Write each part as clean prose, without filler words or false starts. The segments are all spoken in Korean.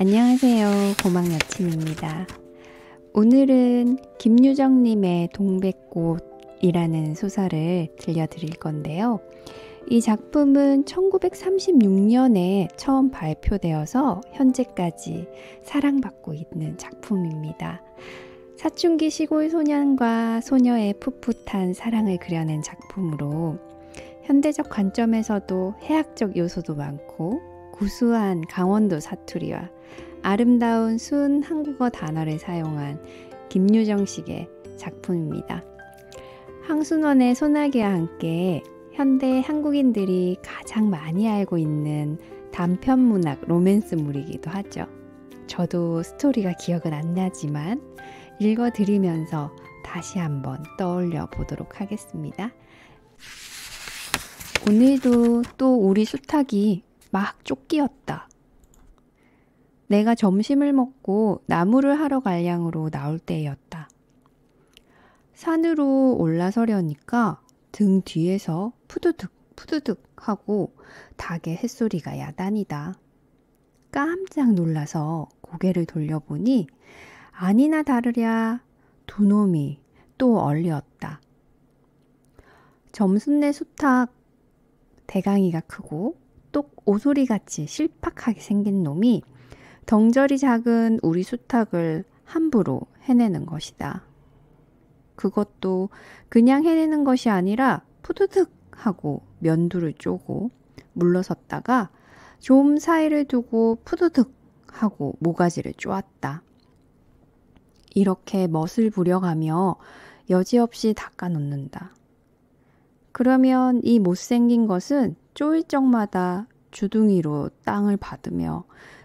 안녕하세요. 고막 여친입니다. 오늘은 김유정님의 동백꽃이라는 소설을 들려드릴 건데요. 이 작품은 1936년에 처음 발표되어서 현재까지 사랑받고 있는 작품입니다. 사춘기 시골 소년과 소녀의 풋풋한 사랑을 그려낸 작품으로 현대적 관점에서도 해학적 요소도 많고 구수한 강원도 사투리와 아름다운 순 한국어 단어를 사용한 김유정식의 작품입니다. 황순원의 소나기와 함께 현대 한국인들이 가장 많이 알고 있는 단편문학 로맨스물이기도 하죠. 저도 스토리가 기억은 안 나지만 읽어드리면서 다시 한번 떠올려 보도록 하겠습니다. 오늘도 또 우리 수탉이 막 쫓기었다. 내가 점심을 먹고 나무를 하러 갈 양으로 나올 때였다. 산으로 올라서려니까 등 뒤에서 푸드득 푸드득 하고 닭의 햇소리가 야단이다. 깜짝 놀라서 고개를 돌려보니 아니나 다르랴 두 놈이 또 얼리었다. 점순내 수탉 대강이가 크고 똑 오소리같이 실팍하게 생긴 놈이 덩저리 작은 우리 수탉을 함부로 해내는 것이다. 그것도 그냥 해내는 것이 아니라 푸드득 하고 면두를 쪼고 물러섰다가 좀 사이를 두고 푸드득 하고 모가지를 쪼았다. 이렇게 멋을 부려가며 여지없이 닦아놓는다. 그러면 이 못생긴 것은 쪼일 적마다 주둥이로 땅을 받으며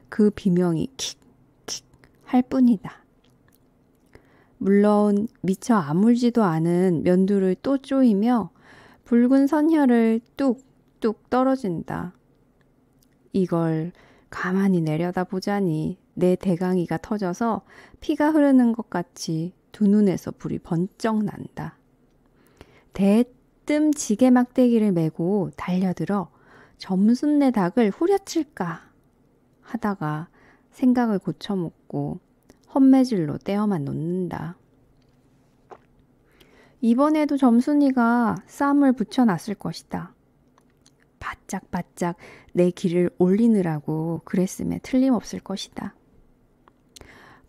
그 비명이 킥킥 할 뿐이다. 물론 미처 아물지도 않은 면두를 또 쪼이며 붉은 선혈을 뚝뚝 떨어진다. 이걸 가만히 내려다보자니 내 대강이가 터져서 피가 흐르는 것 같이 두 눈에서 불이 번쩍 난다. 대뜸 지게 막대기를 메고 달려들어 점순내 닭을 후려칠까 하다가 생각을 고쳐먹고 헛매질로 떼어만 놓는다. 이번에도 점순이가 쌈을 붙여놨을 것이다. 바짝바짝 내 길을 올리느라고 그랬음에 틀림없을 것이다.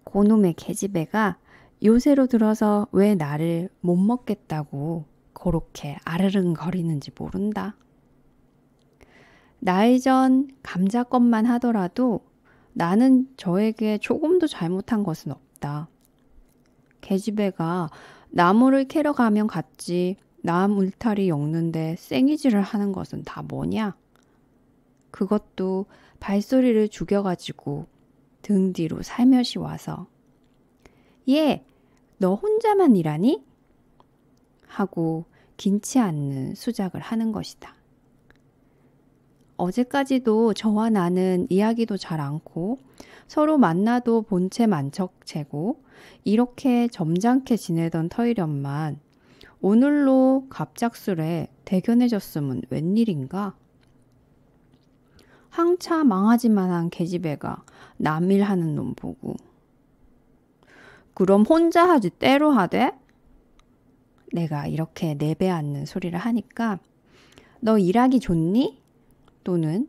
고놈의 계집애가 요새로 들어서 왜 나를 못 먹겠다고 그렇게 아르릉거리는지 모른다. 나이 전 감자껌만 하더라도 나는 저에게 조금도 잘못한 것은 없다. 계집애가 나무를 캐러 가면 갔지 남 울타리 엮는데 생이질을 하는 것은 다 뭐냐? 그것도 발소리를 죽여가지고 등 뒤로 살며시 와서 얘, 너 혼자만 일하니? 하고 긴치 않는 수작을 하는 것이다. 어제까지도 저와 나는 이야기도 잘 않고 서로 만나도 본체 만척체고 이렇게 점잖게 지내던 터이련만 오늘로 갑작스레 대견해졌으면 웬일인가? 항차 망하지만한 계집애가 남일하는 놈 보고 그럼 혼자 하지 때로 하되? 내가 이렇게 내배앉는 소리를 하니까 너 일하기 좋니? 또는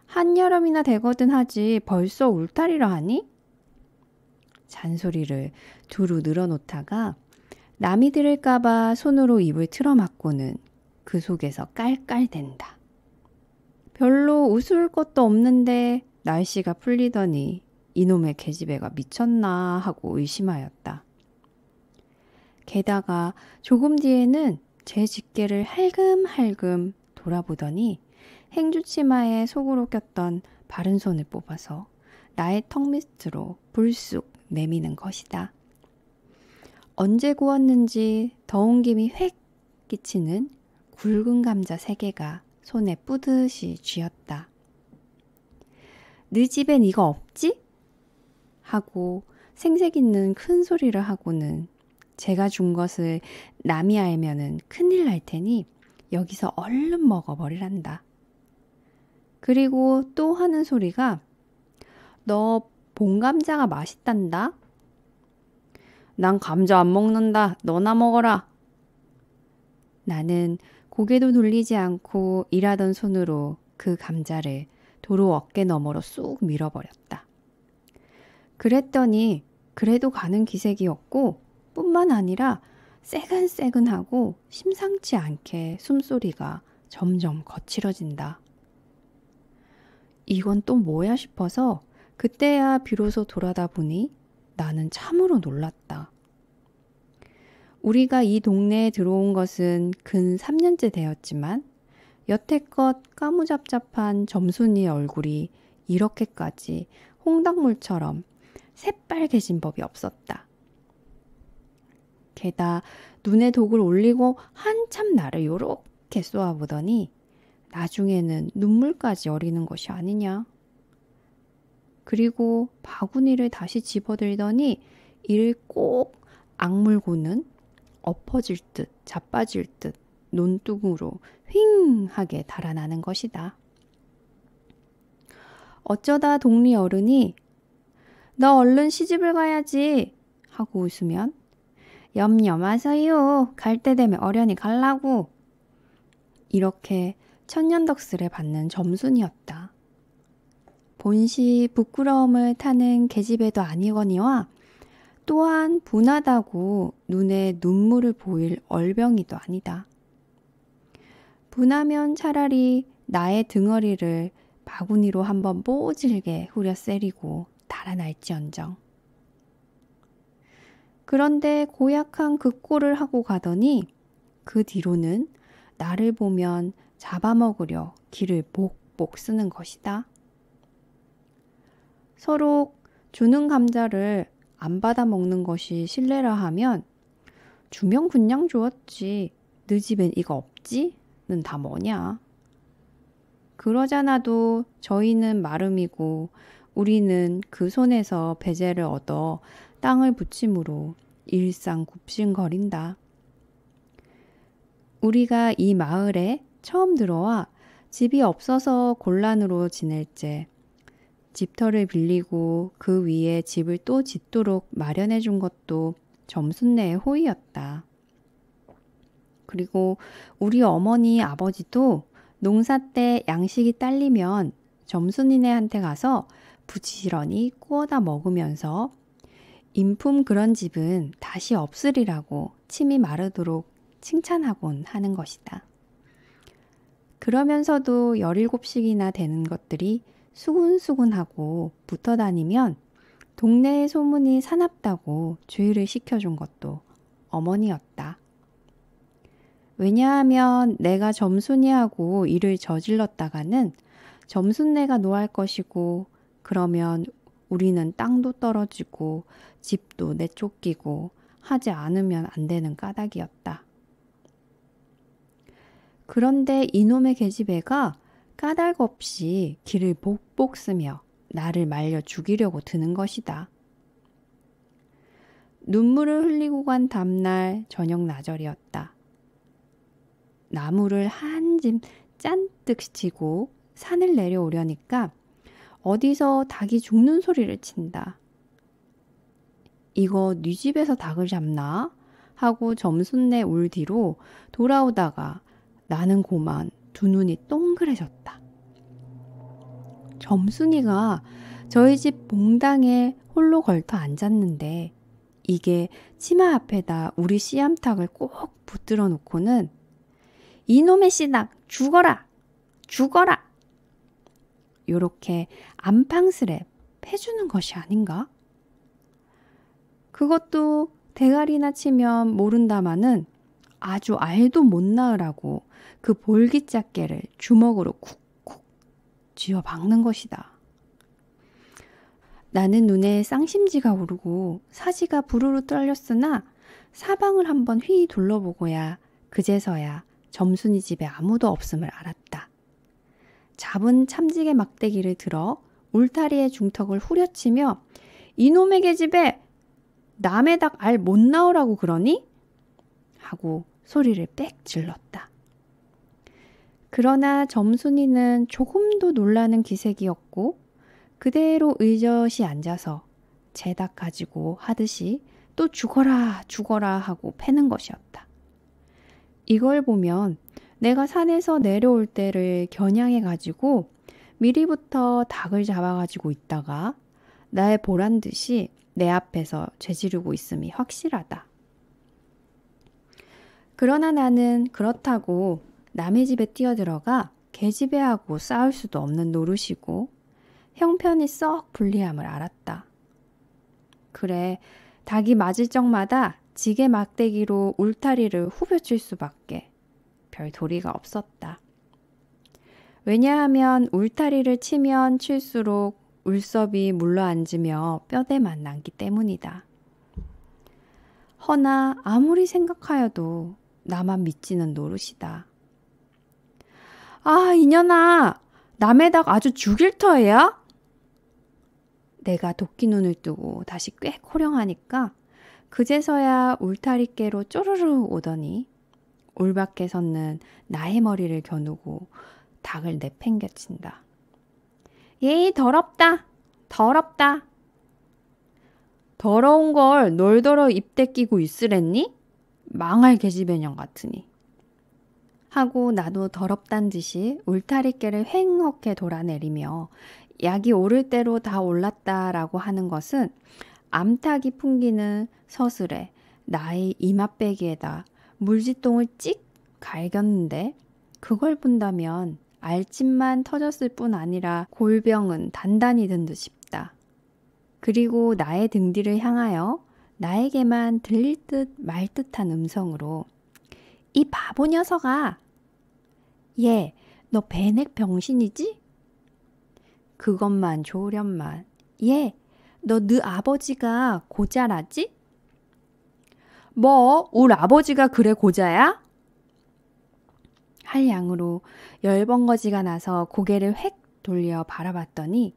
한여름이나 되거든 하지 벌써 울타리라 하니? 잔소리를 두루 늘어놓다가 남이 들을까봐 손으로 입을 틀어막고는 그 속에서 깔깔댄다. 별로 웃을 것도 없는데 날씨가 풀리더니 이놈의 계집애가 미쳤나 하고 의심하였다. 게다가 조금 뒤에는 제 집게를 할금할금 돌아보더니 행주치마에 속으로 꼈던 바른 손을 뽑아서 나의 턱 밑으로 불쑥 내미는 것이다. 언제 구웠는지 더운 김이 획 끼치는 굵은 감자 3개가 손에 뿌듯이 쥐었다. 네 집엔 이거 없지? 하고 생색 있는 큰 소리를 하고는 제가 준 것을 남이 알면은 큰일 날 테니 여기서 얼른 먹어버리란다. 그리고 또 하는 소리가 너 봉감자가 맛있단다. 난 감자 안 먹는다. 너나 먹어라. 나는 고개도 돌리지 않고 일하던 손으로 그 감자를 도로 어깨 너머로 쑥 밀어버렸다. 그랬더니 그래도 가는 기색이었고 뿐만 아니라 새근새근하고 심상치 않게 숨소리가 점점 거칠어진다. 이건 또 뭐야 싶어서 그때야 비로소 돌아다 보니 나는 참으로 놀랐다. 우리가 이 동네에 들어온 것은 근 3년째 되었지만 여태껏 까무잡잡한 점순이의 얼굴이 이렇게까지 홍당무처럼 새빨개진 법이 없었다. 게다 눈에 독을 올리고 한참 나를 요렇게 쏘아보더니 나중에는 눈물까지 어리는 것이 아니냐. 그리고 바구니를 다시 집어들더니 이를 꼭 악물고는 엎어질 듯 자빠질 듯 논둑으로 휑하게 달아나는 것이다. 어쩌다 동리 어른이 너 얼른 시집을 가야지 하고 웃으면 염려마서요. 갈 때 되면 어련히 갈라고. 이렇게 천년덕스레 받는 점순이었다. 본시 부끄러움을 타는 계집애도 아니거니와 또한 분하다고 눈에 눈물을 보일 얼병이도 아니다. 분하면 차라리 나의 등허리를 바구니로 한번 뽀질게 후려 세리고 달아날지언정. 그런데 고약한 그 꼴을 하고 가더니 그 뒤로는 나를 보면 잡아먹으려 기를 복복 쓰는 것이다. 서로 주는 감자를 안 받아 먹는 것이 실례라 하면 주면 그냥 주었지. 너 집엔 이거 없지? 는 다 뭐냐? 그러잖아도 저희는 마름이고 우리는 그 손에서 배제를 얻어 땅을 부침으로 일상 굽신거린다. 우리가 이 마을에 처음 들어와 집이 없어서 곤란으로 지낼 때 집터를 빌리고 그 위에 집을 또 짓도록 마련해 준 것도 점순네의 호의였다. 그리고 우리 어머니 아버지도 농사 때 양식이 딸리면 점순이네한테 가서 부지런히 구워다 먹으면서 인품 그런 집은 다시 없으리라고 침이 마르도록 칭찬하곤 하는 것이다. 그러면서도 17씩이나 되는 것들이 수군수군하고 붙어 다니면 동네의 소문이 사납다고 주의를 시켜준 것도 어머니였다. 왜냐하면 내가 점순이하고 일을 저질렀다가는 점순네가 노할 것이고 그러면 우리는 땅도 떨어지고 집도 내쫓기고 하지 않으면 안 되는 까닭이었다. 그런데 이놈의 계집애가 까닭 없이 길을 복복 쓰며 나를 말려 죽이려고 드는 것이다. 눈물을 흘리고 간 다음날 저녁 나절이었다. 나무를 한 짐 짠뜩 지고 산을 내려오려니까 어디서 닭이 죽는 소리를 친다. 이거 네 집에서 닭을 잡나? 하고 점순네 울 뒤로 돌아오다가 나는 고만 두 눈이 동그래졌다. 점순이가 저희 집 봉당에 홀로 걸터 앉았는데 이게 치마 앞에다 우리 씨암탉을 꼭 붙들어 놓고는 이놈의 씨닭 죽어라! 죽어라! 요렇게 안팡스레 패주는 것이 아닌가? 그것도 대가리나 치면 모른다마는 아주 알도 못 낳으라고 그 볼기짝개를 주먹으로 쿡쿡 쥐어 박는 것이다. 나는 눈에 쌍심지가 오르고 사지가 부르르 떨렸으나 사방을 한번 휘 둘러보고야 그제서야 점순이 집에 아무도 없음을 알았다. 잡은 참지개 막대기를 들어 울타리의 중턱을 후려치며 이놈의 계집애 남의 닭 알 못 나오라고 그러니? 하고 소리를 빽 질렀다. 그러나 점순이는 조금도 놀라는 기색이었고 그대로 의젓이 앉아서 제 닭 가지고 하듯이 또 죽어라 죽어라 하고 패는 것이었다. 이걸 보면 내가 산에서 내려올 때를 겨냥해 가지고 미리부터 닭을 잡아가지고 있다가 나의 보란 듯이 내 앞에서 죄지르고 있음이 확실하다. 그러나 나는 그렇다고 남의 집에 뛰어들어가 계집애하고 싸울 수도 없는 노릇이고 형편이 썩 불리함을 알았다. 그래, 닭이 맞을 적마다 지게 막대기로 울타리를 후벼칠 수밖에 별 도리가 없었다. 왜냐하면 울타리를 치면 칠수록 울섭이 물러앉으며 뼈대만 남기 때문이다. 허나 아무리 생각하여도 나만 믿지는 노릇이다. 아, 이년아! 남의 닭 아주 죽일 터야? 내가 도끼 눈을 뜨고 다시 꽤 호령하니까 그제서야 울타리께로 쪼르르 오더니 울 밖에 섰는 나의 머리를 겨누고 닭을 내팽개친다. 예이 더럽다! 더럽다! 더러운 걸 널더러 입대 끼고 있으랬니? 망할 계집애년 같으니. 하고 나도 더럽단 듯이 울타리께를 횡하게 돌아내리며 약이 오를 대로 다 올랐다라고 하는 것은 암탉이 풍기는 서슬에 나의 이맛배기에다 물지똥을 찍 갈겼는데 그걸 본다면 알집만 터졌을 뿐 아니라 골병은 단단히 든 듯 싶다. 그리고 나의 등 뒤를 향하여 나에게만 들릴 듯 말 듯한 음성으로 이 바보 녀석아! 얘, 너 배넥 병신이지? 그것만 좋으련만. 얘, 너 네 아버지가 고자라지? 뭐? 울 아버지가 그래 고자야? 할 양으로 열번거지가 나서 고개를 획 돌려 바라봤더니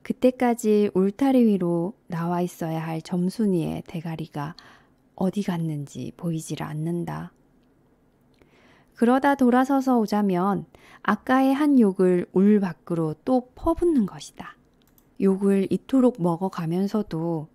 그때까지 울타리 위로 나와 있어야 할 점순이의 대가리가 어디 갔는지 보이질 않는다. 그러다 돌아서서 오자면 아까의 한 욕을 울 밖으로 또 퍼붓는 것이다. 욕을 이토록 먹어가면서도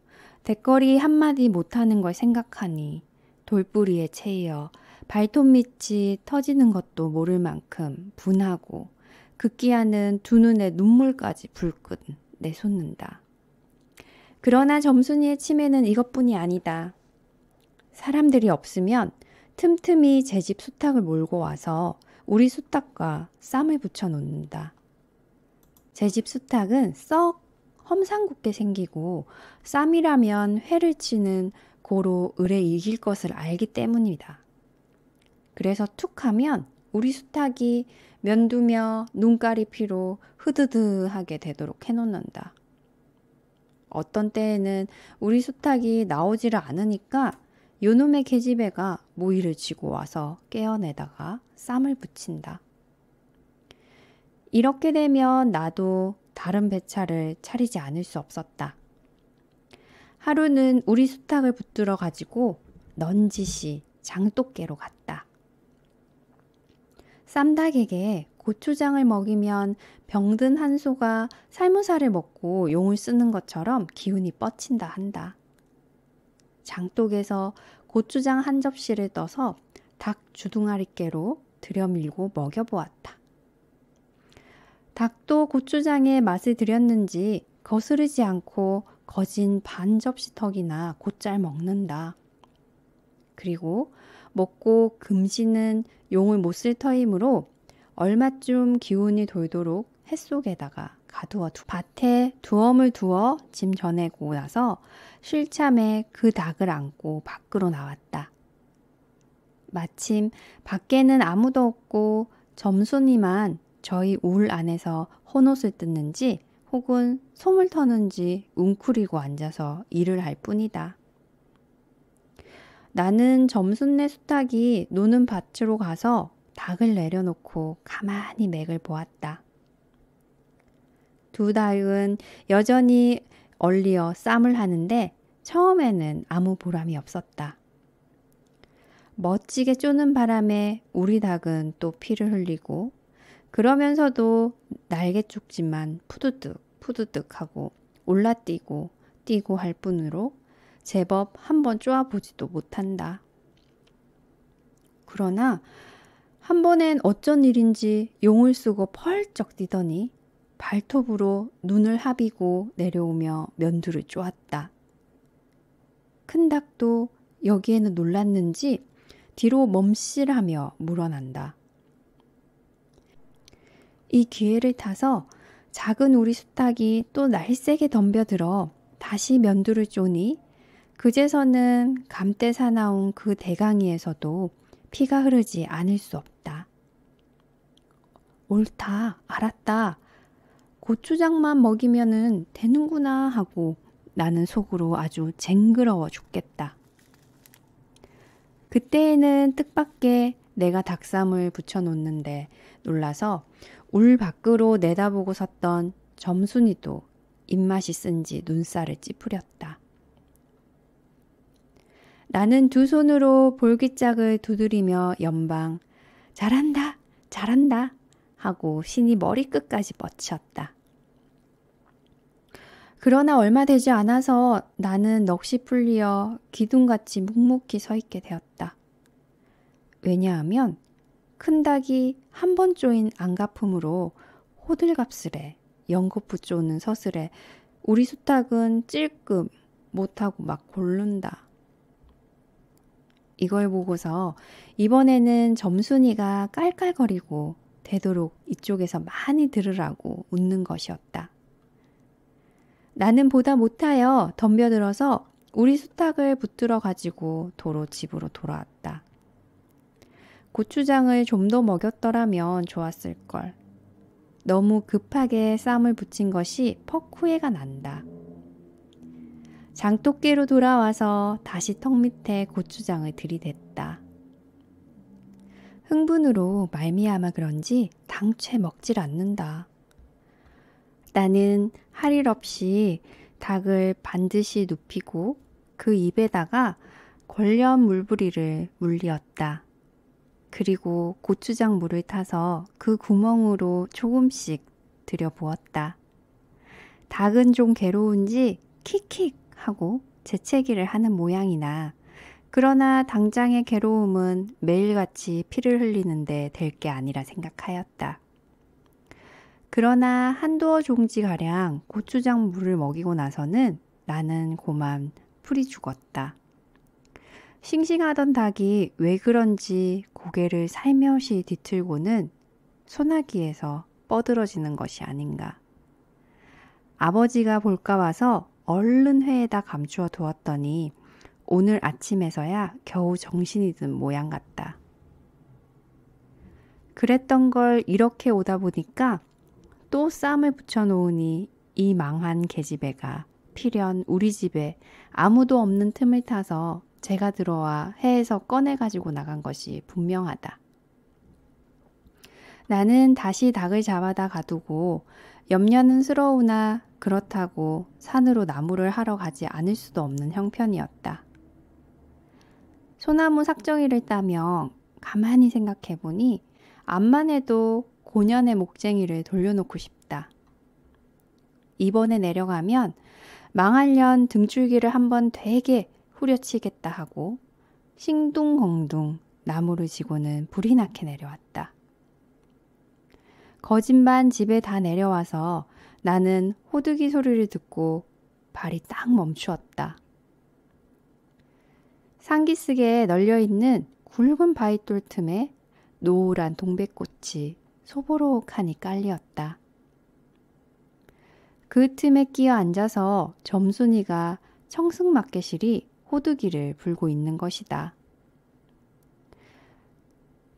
대거리 한마디 못하는 걸 생각하니 돌뿌리에 채이어 발톱 밑이 터지는 것도 모를 만큼 분하고 극기하는 두 눈에 눈물까지 불끈 내솟는다. 그러나 점순이의 치매는 이것뿐이 아니다. 사람들이 없으면 틈틈이 제 집 수탉을 몰고 와서 우리 수탉과 쌈을 붙여 놓는다. 제 집 수탉은 썩 험상궂게 생기고 쌈이라면 회를 치는 고로 을에 이길 것을 알기 때문이다. 그래서 툭 하면 우리 수탉이 면두며 눈깔이 피로 흐드드하게 되도록 해놓는다. 어떤 때에는 우리 수탉이 나오지를 않으니까 요놈의 계집애가 모이를 쥐고 와서 깨어내다가 쌈을 붙인다. 이렇게 되면 나도 다른 배차를 차리지 않을 수 없었다. 하루는 우리 수탉을 붙들어 가지고 넌지시 장독계로 갔다. 쌈닭에게 고추장을 먹이면 병든 한소가 살무사를 먹고 용을 쓰는 것처럼 기운이 뻗친다 한다. 장독에서 고추장 한 접시를 떠서 닭 주둥아리께로 들여밀고 먹여보았다. 닭도 고추장에 맛을 들였는지 거스르지 않고 거진 반 접시 턱이나 곧잘 먹는다. 그리고 먹고 금시는 용을 못 쓸 터이므로 얼마쯤 기운이 돌도록 햇속에다가 가두어 밭에 두엄을 두어 짐 전해고 나서 실참에 그 닭을 안고 밖으로 나왔다. 마침 밖에는 아무도 없고 점순이만 저희 울 안에서 헌옷을 뜯는지 혹은 솜을 터는지 웅크리고 앉아서 일을 할 뿐이다. 나는 점순네 수탉이 노는 밭으로 가서 닭을 내려놓고 가만히 맥을 보았다. 두 닭은 여전히 얼리어 쌈을 하는데 처음에는 아무 보람이 없었다. 멋지게 쪼는 바람에 우리 닭은 또 피를 흘리고 그러면서도 날개 쪽지만 푸드득 푸드득하고 올라뛰고 뛰고 할 뿐으로 제법 한번 쪼아보지도 못한다. 그러나 한 번엔 어쩐 일인지 용을 쓰고 펄쩍 뛰더니 발톱으로 눈을 하비고 내려오며 면두를 쪼았다. 큰 닭도 여기에는 놀랐는지 뒤로 멈실하며 물어난다. 이 기회를 타서 작은 우리 수탉이 또 날쌔게 덤벼들어 다시 면두를 쪼니 그제서는 감때 사나운 그 대강이에서도 피가 흐르지 않을 수 없다. 옳다, 알았다. 고추장만 먹이면은 되는구나 하고 나는 속으로 아주 쟁그러워 죽겠다. 그때에는 뜻밖의 내가 닭쌈을 부쳐놓는데 놀라서 울 밖으로 내다보고 섰던 점순이도 입맛이 쓴지 눈살을 찌푸렸다. 나는 두 손으로 볼기짝을 두드리며 연방 잘한다, 잘한다 하고 신이 머리끝까지 뻗쳤다. 그러나 얼마 되지 않아서 나는 넋이 풀리어 기둥같이 묵묵히 서 있게 되었다. 왜냐하면 큰 닭이 한 번 쪼인 안가품으로 호들갑스레 연거푸 쪼는 서슬에 우리 수탉은 찔끔 못하고 막 골른다. 이걸 보고서 이번에는 점순이가 깔깔거리고 되도록 이쪽에서 많이 들으라고 웃는 것이었다. 나는 보다 못하여 덤벼들어서 우리 수탉을 붙들어 가지고 도로 집으로 돌아왔다. 고추장을 좀 더 먹였더라면 좋았을걸. 너무 급하게 쌈을 붙인 것이 퍽 후회가 난다. 장독기로 돌아와서 다시 턱 밑에 고추장을 들이댔다. 흥분으로 말미암아 그런지 당최 먹질 않는다. 나는 할 일 없이 닭을 반드시 눕히고 그 입에다가 권련 물부리를 물리었다. 그리고 고추장 물을 타서 그 구멍으로 조금씩 들여부었다. 닭은 좀 괴로운지 킥킥 하고 재채기를 하는 모양이나 그러나 당장의 괴로움은 매일같이 피를 흘리는데 될 게 아니라 생각하였다. 그러나 한두어 종지가량 고추장 물을 먹이고 나서는 나는 고만 풀이 죽었다. 싱싱하던 닭이 왜 그런지 고개를 살며시 뒤틀고는 소나기에서 뻗으러지는 것이 아닌가. 아버지가 볼까 봐서 얼른 회에다 감추어 두었더니 오늘 아침에서야 겨우 정신이 든 모양 같다. 그랬던 걸 이렇게 오다 보니까 또 쌈을 붙여놓으니 이 망한 계집애가 필연 우리 집에 아무도 없는 틈을 타서 제가 들어와 해에서 꺼내가지고 나간 것이 분명하다. 나는 다시 닭을 잡아다 가두고 염려는 스러우나 그렇다고 산으로 나무를 하러 가지 않을 수도 없는 형편이었다. 소나무 삭정이를 따며 가만히 생각해보니 암만 해도 고년의 목쟁이를 돌려놓고 싶다. 이번에 내려가면 망할년 등줄기를 한번 되게 후려치겠다 하고 싱둥벙둥 나무를 지고는 불이 나게 내려왔다. 거짓반 집에 다 내려와서 나는 호두기 소리를 듣고 발이 딱 멈추었다. 상기슭에 널려있는 굵은 바위돌 틈에 노란 동백꽃이 소보록하니 깔리었다. 그 틈에 끼어 앉아서 점순이가 청승맞게실이 호두기를 불고 있는 것이다.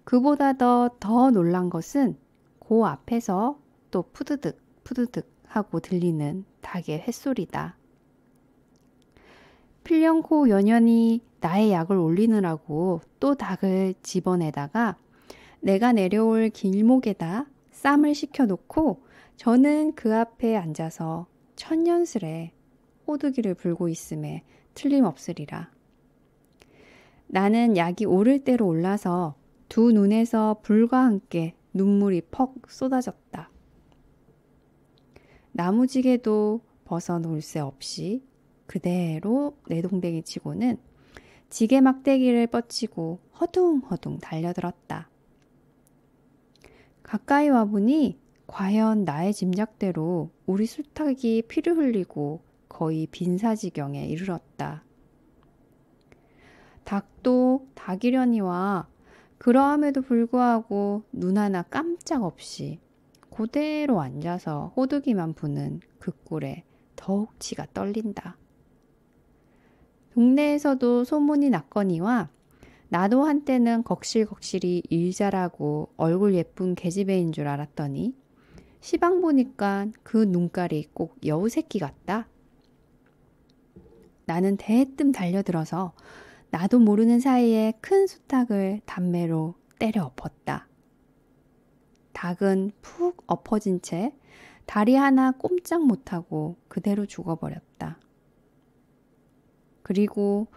그보다 더 놀란 것은 그 앞에서 또 푸드득 푸드득 하고 들리는 닭의 횟소리다. 필연코 연연히 나의 약을 올리느라고 또 닭을 집어내다가 내가 내려올 길목에다 쌈을 식혀놓고 저는 그 앞에 앉아서 천년스레 호두기를 불고 있음에 틀림없으리라. 나는 약이 오를 대로 올라서 두 눈에서 불과 함께 눈물이 퍽 쏟아졌다. 나무지게도 벗어놓을 새 없이 그대로 내동댕이 치고는 지게 막대기를 뻗치고 허둥허둥 달려들었다. 가까이 와보니 과연 나의 짐작대로 우리 수탉이 피를 흘리고 거의 빈사지경에 이르렀다. 닭도 닭이려니와 그러함에도 불구하고 눈 하나 깜짝 없이 그대로 앉아서 호두기만 부는 그 꼴에 더욱 치가 떨린다. 동네에서도 소문이 났거니와 나도 한때는 걱실걱실이 일 잘하고 얼굴 예쁜 계집애인 줄 알았더니 시방 보니까 그 눈깔이 꼭 여우 새끼 같다. 나는 대뜸 달려들어서 나도 모르는 사이에 큰 수탉을 담매로 때려 엎었다. 닭은 푹 엎어진 채 다리 하나 꼼짝 못하고 그대로 죽어버렸다. 그리고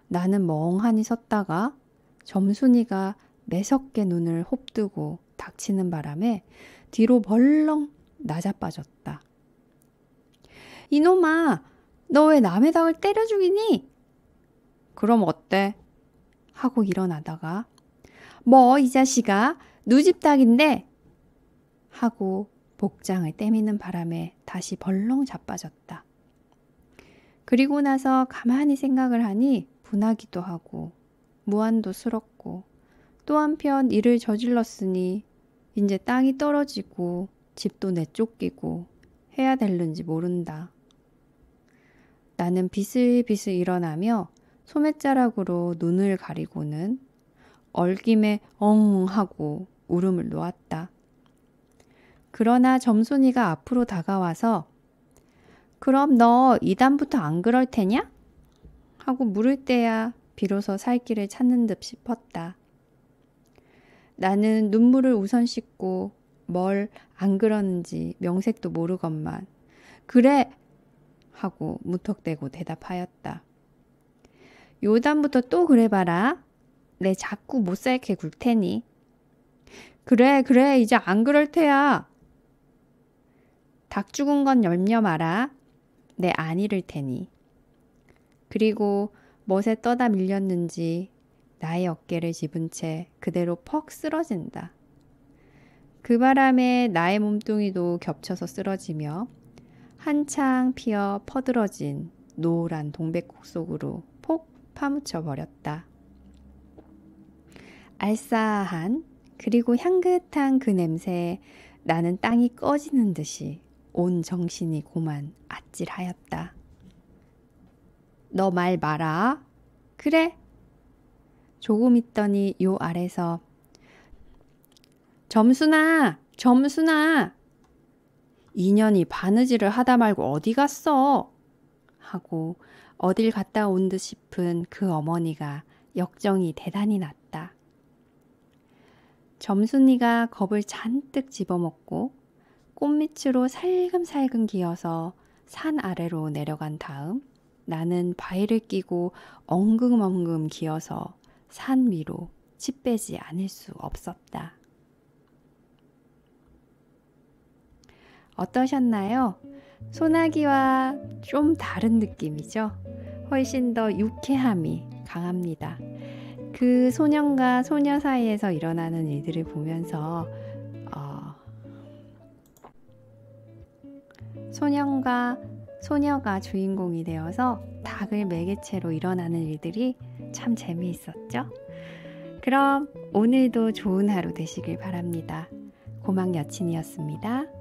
나는 멍하니 섰다가 점순이가 매섭게 눈을 홉뜨고 닥치는 바람에 뒤로 벌렁 나자빠졌다. 이놈아, 너 왜 남의 닭을 때려 죽이니? 그럼 어때? 하고 일어나다가 뭐 이 자식아, 누집 닭인데? 하고 복장을 떼미는 바람에 다시 벌렁 자빠졌다. 그리고 나서 가만히 생각을 하니 분하기도 하고 무안도 스럽고 또 한편 일을 저질렀으니 이제 땅이 떨어지고 집도 내쫓기고 해야 될는지 모른다. 나는 비슬비슬 일어나며 소매자락으로 눈을 가리고는 얼김에 엉 하고 울음을 놓았다. 그러나 점순이가 앞으로 다가와서 그럼 너 이단부터 안 그럴 테냐? 하고 물을 때야 비로소 살 길을 찾는 듯 싶었다. 나는 눈물을 우선 씻고 뭘 안 그러는지 명색도 모르건만 그래! 하고 무턱대고 대답하였다. 요단부터 또 그래봐라. 내 자꾸 못살게 굴 테니. 그래 이제 안 그럴 테야. 닭 죽은 건 염려 마라. 내 안 잃을 테니. 그리고 멋에 떠다 밀렸는지 나의 어깨를 집은 채 그대로 퍽 쓰러진다. 그 바람에 나의 몸뚱이도 겹쳐서 쓰러지며 한창 피어 퍼들어진 노란 동백꽃 속으로 폭 파묻혀 버렸다. 알싸한 그리고 향긋한 그 냄새에 나는 땅이 꺼지는 듯이 온 정신이 고만 아찔하였다. 너 말 마라. 그래. 조금 있더니 요 아래서 점순아! 인연이 바느질을 하다 말고 어디 갔어? 하고 어딜 갔다 온 듯 싶은 그 어머니가 역정이 대단히 났다. 점순이가 겁을 잔뜩 집어먹고 꽃밑으로 살금살금 기어서 산 아래로 내려간 다음 나는 바위를 끼고 엉금엉금 기어서 산 위로 치 빼지 않을 수 없었다. 어떠셨나요? 소나기와 좀 다른 느낌이죠? 훨씬 더 유쾌함이 강합니다. 그 소년과 소녀 사이에서 일어나는 일들을 보면서 소년과 소녀가 주인공이 되어서 닭을 매개체로 일어나는 일들이 참 재미있었죠? 그럼 오늘도 좋은 하루 되시길 바랍니다. 고막 여친이었습니다.